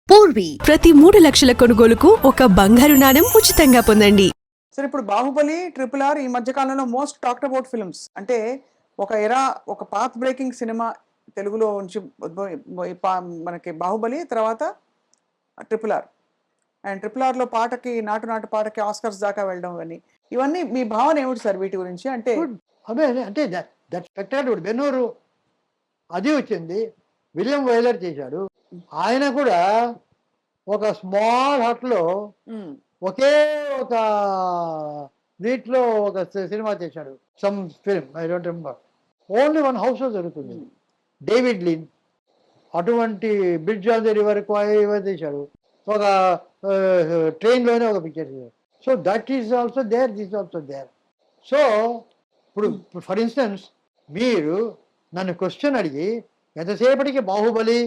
పూర్వీ ప్రతి 3 లక్షల కొనుగోలుకు ఒక బంగారు నాణెం ఉచితంగా పొందండి. సరే, ఇప్పుడు బాహుబలి, ట్రిపుల్ ఆర్ ఈ మధ్య కాలంలో మోస్ట్ టాక్డ్ అబౌట్ ఫిల్మ్స్. అంటే ఒక పాత్ బ్రేకింగ్ సినిమా తెలుగులో నుంచి మనకి బాహుబలి తర్వాత ట్రిపుల్ ఆర్. అండ్ ట్రిపుల్ ఆర్లో పాటకి నాటు నాటు పాటకి ఆస్కర్స్ దాకా వెళ్ళడం ఇవన్నీ మీ భావన ఏమిటి సార్ వీటి గురించి? అంటే అదే అంటే దట్ స్పెక్టాక్యులర్ బెన్నూరు అది వచ్చింది. విలియం వైలర్ చేశాడు. ఆయన కూడా ఒక స్మాల్ హట్లో ఒకే ఒక వీటిలో ఒక సినిమా చేశాడు. Some film I don't remember. Only one house లో జరుగుతుంది. డేవిడ్ లిన్ అటువంటి బ్రిడ్జ్ ఆన్ ది రివర్ చేశాడు. ఒక ట్రైన్లోనే ఒక పిక్చర్ చేశాడు. So that is also there, this also there. So ఇప్పుడు ఫర్ ఇన్స్టెన్స్ మీరు నన్ను క్వశ్చన్ అడిగి ఎంతసేపటికి బాహుబలి,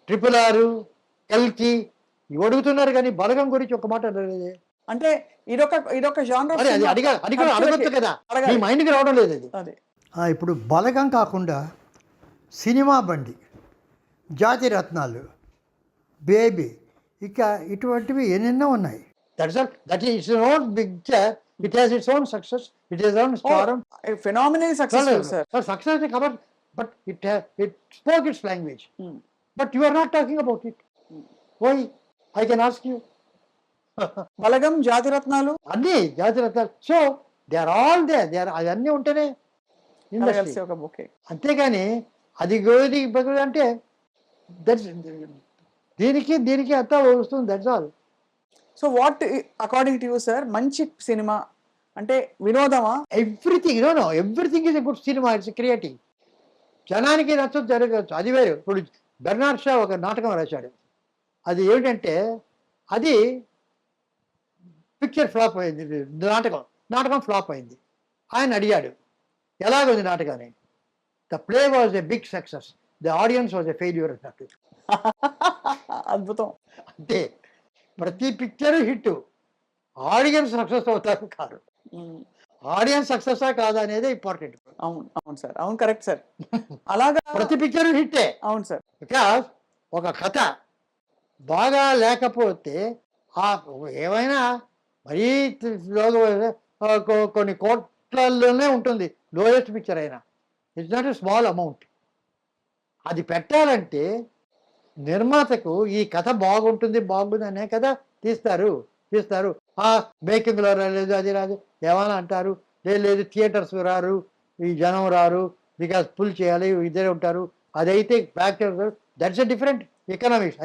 ట్రిపుల్ ఆర్, కల్కి ఇవి అడుగుతున్నారు, కానీ బలగం గురించి ఒక మాట అడగలేదే. అంటే ఇదొక genre అది అడగొచ్చు కదా, మీ మైండ్కి రావడం లేదు అది. ఇప్పుడు బలగం కాకుండా సినిమా బండి, జాతి రత్నాలు, బేబీ, ఇక ఇటువంటివి ఎన్నెన్నో ఉన్నాయి. That is its own picture. It has its own success. It has its own storm. Phenomenally successful, sir. Success is covered, but it spoke its language. But you are not talking about it. Why? I can ask you. బలగం, జాతి రత్నాలు అన్ని జాతి రత్నాలు. So they are all they అది అన్నీ ఉంటేనే కలిసి ఒక బుకే. అంతేగాని అది గోది అంటే దీనికి అంతా వస్తుంది. That's all. So what according to you sir మంచి సినిమా అంటే? వినోదమా? Everything is a good cinema. It's creative. జనానికి నచ్చదు, జరగచ్చు, అది వేరు. ఇప్పుడు బెర్నార్డ్ షా ఒక నాటకం రాశాడు. అది ఏమిటంటే అది పిక్చర్ ఫ్లాప్ అయింది. నాటకం ఫ్లాప్ అయింది. ఆయన అడిగాడు ఎలాగుంది నాటకాన్ని. The play was a big success, the audience was a failure అన్నట్టు. అద్భుతం. అంతే, ప్రతి పిక్చర్ హిట్, ఆడియన్స్ సక్సెస్ అవుతారు కాదు. ఆడియన్స్ సక్సెస్ కాదా అనేది ఇంపార్టెంట్. అవును సార్, అవును, కరెక్ట్ సార్. అలాగా ప్రతి పిక్చర్ హిట్టే. అవును సార్. బికాస్ ఒక కథ బాగా లేకపోతే ఏమైనా మరీ కొన్ని కోట్లలోనే ఉంటుంది లోయెస్ట్ పిక్చర్ అయినా. It's not a small amount. అది పెట్టాలంటే నిర్మాతకు ఈ కథ బాగుంటుంది అనే కదా తీస్తారు. మేకింగ్లో రాలేదు, అది రాదు, ఏమైనా అంటారు. లేదు థియేటర్స్ రారు, ఈ జనం రారు, బికాస్ పుల్ చేయాలి, ఇద్దరే ఉంటారు. అదైతే factor, that's a different economics.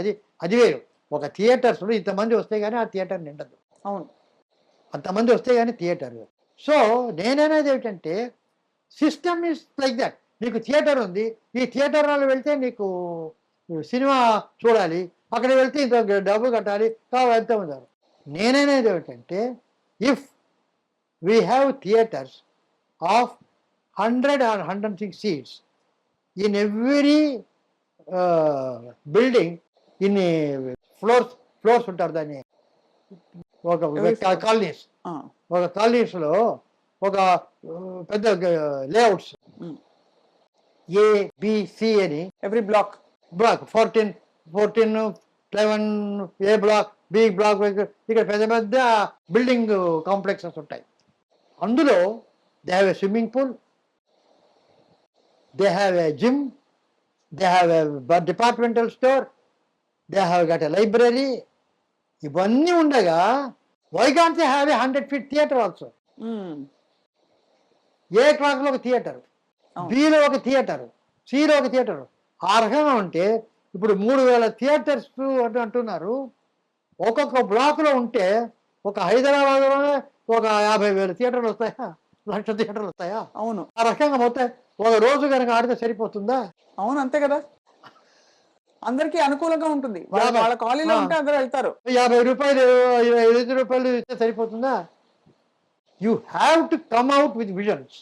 అది వేరు. ఒక థియేటర్స్లో ఇంతమంది వస్తే కానీ ఆ థియేటర్ నిండదు. అవును, అంతమంది వస్తే కానీ థియేటర్. సో నేననేది ఏమిటంటే సిస్టమ్ ఈజ్ లైక్ దట్. నీకు థియేటర్ ఉంది, ఈ థియేటర్ వాళ్ళు వెళ్తే నీకు సినిమా చూడాలి, అక్కడ వెళ్తే ఇంత డబ్బు కట్టాలి, వెళ్తూ ఉంటారు. నేననేది ఏమిటంటే if we have theatres of 100 or 106 seats in every building, ఇన్ని ఫ్లోర్స్ ఉంటారు. దాన్ని ఒక కాలనీస్లో ఒక పెద్ద లేఅవుట్స్ ఏబిసి అని every block 14 11 A block, B block, ఇక్కడ పెద్ద పెద్ద బిల్డింగ్ కాంప్లెక్సెస్ ఉంటాయి. అందులో they have a swimming pool, they have a gym, they have a departmental store, they have got a library. ఇవన్నీ ఉండగా why can't they have a 100 feet theatre also? ఏ క్లాస్లో ఒక థియేటర్, బిలో ఒక theatre, సిలో ఒక థియేటర్. ఆ రకంగా ఉంటే ఇప్పుడు 3000 థియేటర్స్ అంటున్నారు. ఒక్కొక్క బ్లాక్లో ఉంటే ఒక హైదరాబాద్లోనే ఒక 50,000 థియేటర్లు వస్తాయా, 1,00,000 థియేటర్లు వస్తాయా? అవును. ఆ రకంగా మొత్తం ఒక రోజు కనుక ఆడితే సరిపోతుందా? అవును, అంతే కదా. అందరికీ అనుకూలంగా ఉంటుంది. వాళ్ళ కాలనీలో ఉంటే అందరూ వెళ్తారు. 50 రూపాయలు 25 రూపాయలు ఇస్తే సరిపోతుందా? You have to come out with visions.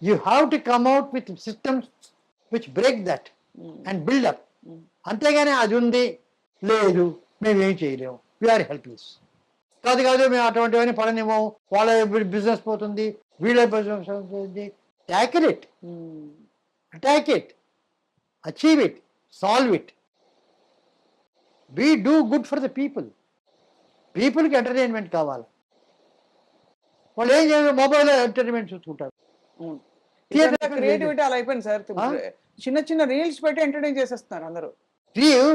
You have to come out with systems which break that and build up. అంతేగాని అది ఉంది లేదు మేమేం చేయలేము, వీఆర్ హెల్ప్లెస్. కాదు మేము అటువంటివన్నీ పడనేమో, వాళ్ళ బిజినెస్ పోతుంది, వీళ్ళ బిజినెస్ పోతుంది. Attack it, achieve it, solve it. We do good for the పీపుల్కి ఎంటర్టైన్మెంట్ కావాలి. వాళ్ళు ఏం చేయాలి, మొబైల్లో ఎంటర్టైన్మెంట్ చూసుకుంటారు. క్రియేటివిటీ అలా అయిపోయింది సార్. చిన్న చిన్న రీల్స్ పెట్టి ఎంటర్టైన్ చేసేస్తున్నారు అందరూ.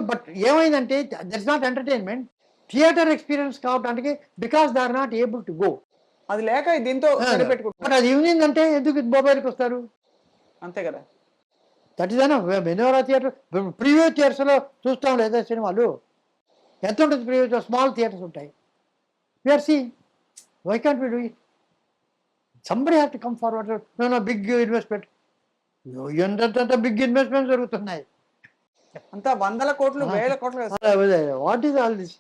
బట్ ఏమైందంటే that's not entertainment. Theatre experience కావడానికి because they are not able to go. అది లేక దీంతో సరిపెట్టుకుంటారు. బట్ అది ఈవినింగ్ అంటే ఎందుకు మొబైల్కి వస్తారు? అంతే కదా. దట్ ఈస్ అన్న మెనోరా థియేటర్ ప్రీవియస్ థియేటర్స్లో చూస్తాం లేదా సినిమాలు? ఎంత ఉంటుంది ప్రీవియస్? స్మాల్ థియేటర్స్ ఉంటాయి. We are see why can't we do it? Somebody have to come forward. No big investment. ఎంత బిగ్ ఇన్వెస్ట్మెంట్ జరుగుతున్నాయి. అంతా 100 కోట్లు 1000 కోట్లు. What is all this?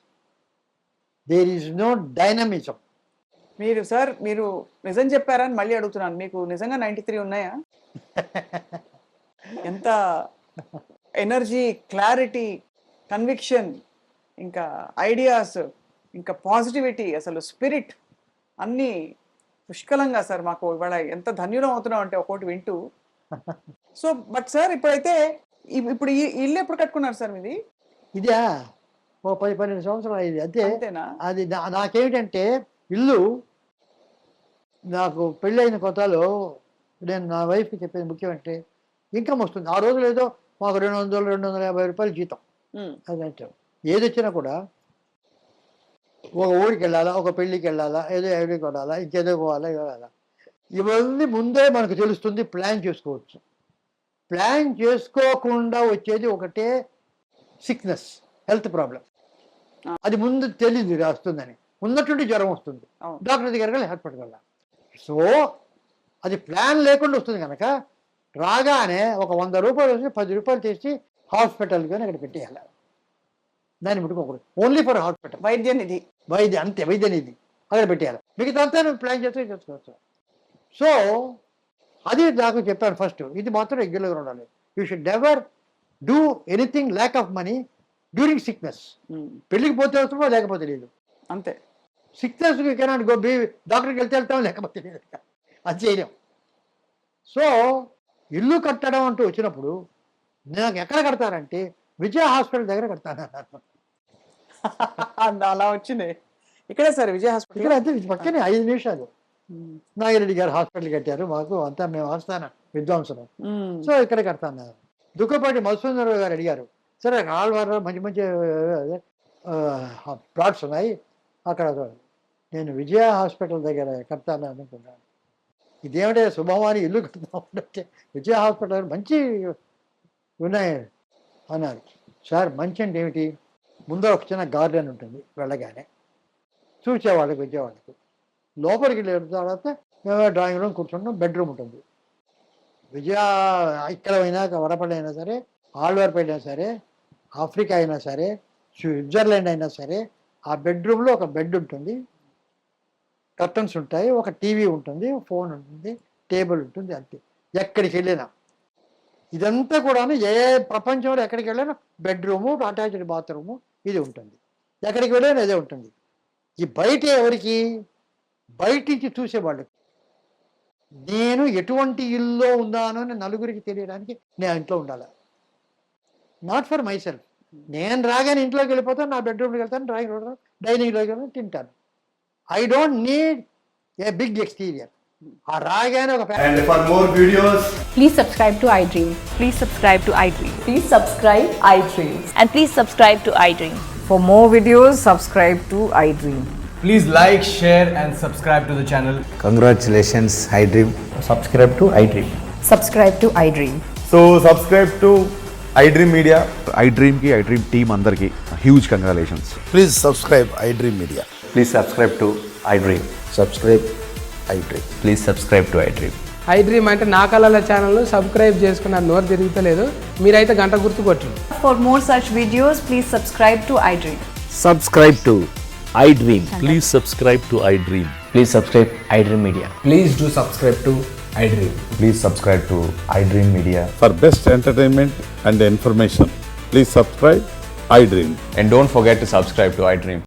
There is no dynamism. మీరు నిజం చెప్పారని మళ్ళీ అడుగుతున్నాను. మీకు నిజంగా 93 ఉన్నాయా? ఎంత ఎనర్జీ, క్లారిటీ, కన్విక్షన్, ఇంకా ఐడియాస్, ఇంకా పాజిటివిటీ, అసలు స్పిరిట్ అన్నీ పుష్కలంగా సార్. మాకు ఇవాళ ఎంత ధన్యులం అవుతున్నాం అంటే ఒక్కోటి వింటూ. సో బట్ సార్ ఇప్పుడైతే ఇప్పుడు ఈ ఇల్లు ఎప్పుడు కట్టుకున్నారు సార్ మీది? ఇదే ఓ 10-12 సంవత్సరాలు అయింది అంతేనా? అది నాకేమిటంటే ఇల్లు, నాకు పెళ్ళైన కొత్తలో నేను నా వైఫ్కి చెప్పేది ముఖ్యం అంటే ఇన్కమ్ వస్తుంది. ఆ రోజులు ఏదో మాకు 200-250 రూపాయలు జీతం. అదంటే ఏది వచ్చినా కూడా ఒక ఊరికి వెళ్ళాలా, ఒక పెళ్ళికి వెళ్ళాలా, ఏదో ఎవరికి కొనాలా, ఇంకేదో పోవాలా, ఇవ్వాలా, ఇవన్నీ ముందే మనకు తెలుస్తుంది. ప్లాన్ చేసుకోవచ్చు. ప్లాన్ చేసుకోకుండా వచ్చేది ఒకటే సిక్నెస్, హెల్త్ ప్రాబ్లం. అది ముందు తెలియదు వస్తుందని. ఉన్నటువంటి జ్వరం వస్తుంది, డాక్టర్ దగ్గరికి వెళ్ళి హాస్పిటల్. సో అది ప్లాన్ లేకుండా వస్తుంది కనుక రాగానే ఒక 100 రూపాయలు వచ్చి 10 రూపాయలు తెచ్చి హాస్పిటల్కి కానీ అక్కడ పెట్టేయాలి. దాన్ని ముట్టుకోకూడదు. Only for hospital. వైద్యం ఇది, అంతే. వైద్యం ఇది అక్కడ పెట్టేయాలి. మిగతా అంతా నువ్వు ప్లాన్ చేస్తే చేసుకోవచ్చు. సో అది నాకు చెప్పాను ఫస్ట్. ఇది మాత్రం రెగ్యులర్గా ఉండాలి. You should never do anything lack of money during sickness. పెళ్ళికి పోతే వస్తుందో లేకపోతే లేదు, అంతే. Sickness cannot go. డాక్టర్కి వెళ్తాం లేకపోతే లేదు, అది చేయలేం. సో ఇల్లు కట్టడం అంటూ వచ్చినప్పుడు నాకు ఎక్కడ కడతారంటే విజయ హాస్పిటల్ దగ్గర కడతాను. అలా వచ్చింది ఇక్కడే సార్, విజయ హాస్పిటల్ ఇక్కడ అయితే పక్కనే 5 నిమిషాలు. నాగిరెడ్డి గారు హాస్పిటల్ కట్టారు మాకు. అంతా మేము ఆస్థాన విద్వాంసులు. సో ఇక్కడ కడతాను. దుఃఖపాటి మధుసూదనరావు గారు అడిగారు, సరే ఆళ్వారు మంచి మంచి ప్లాట్స్ ఉన్నాయి అక్కడ, నేను విజయ హాస్పిటల్ దగ్గర కడతాను అనుకున్నాను. ఇదేమిటే శుభమాని ఇల్లు కడతామంటే విజయ హాస్పిటల్ మంచి ఉన్నాయి అన్నారు. సార్ మంచి అంటే ఏమిటి? ముందర ఒక చిన్న గార్డెన్ ఉంటుంది, వెళ్ళగానే చూసేవాళ్ళకి వచ్చేవాళ్ళకి. లోపలికి వెళ్ళిన తర్వాత మేము డ్రాయింగ్ రూమ్ కూర్చుంటాం, బెడ్రూమ్ ఉంటుంది. విజయ ఇక్కడ అయినా, వడపల్లి అయినా సరే, ఆళ్వార్పేట అయినా సరే, ఆఫ్రికా అయినా సరే, స్విట్జర్లాండ్ అయినా సరే, ఆ బెడ్రూమ్లో ఒక బెడ్ ఉంటుంది, కర్టన్స్ ఉంటాయి, ఒక టీవీ ఉంటుంది, ఫోన్ ఉంటుంది, టేబుల్ ఉంటుంది, అంతే. ఎక్కడికి వెళ్ళినా ఇదంతా కూడా ఏ ప్రపంచంలో ఎక్కడికి వెళ్ళినా బెడ్రూము, అటాచ్డ్ బాత్రూము ఇది ఉంటుంది. ఎక్కడికి వెళ్ళినా ఇదే ఉంటుంది. ఈ బయట ఎవరికి? బయట నుంచి చూసేవాళ్ళకి. నేను ఎటువంటి ఇల్లు ఉన్నాను అని నలుగురికి తెలియడానికి నేను ఇంట్లో ఉండాలి. Not for my self. నేను రాగానే ఇంట్లోకి వెళ్ళిపోతాను, నా బెడ్రూమ్కి వెళ్తాను, డ్రాయింగ్ రూమ్, డైనింగ్లోకి వెళ్తాను, తింటాను. I don't need a big exterior. ఆ రాగానే ఒక. And for more videos, please subscribe to iDream. Please subscribe to iDream. Please subscribe iDream. And please subscribe to iDream. For more videos, subscribe to iDream. please like, share and subscribe to the channel. Congratulations, iDream. Subscribe to iDream. Subscribe to iDream. So subscribe to iDream Media. iDream ki iDream team andarki huge congratulations. Please subscribe iDream Media. Please subscribe to iDream. Subscribe iDream. Please subscribe to iDream. iDream అంటే నా కళల channel subscribe చేసుకున్న నోరు తిరుగుతలేదు. మీరైతే గంట గుర్తు కొట్టండి. For more such videos, please subscribe to iDream. Subscribe to iDream. Please subscribe to iDream. Please subscribe iDream Media. Please do subscribe to iDream. Please subscribe to iDream Media. For best entertainment and information, please subscribe iDream. And don't forget to subscribe to iDream.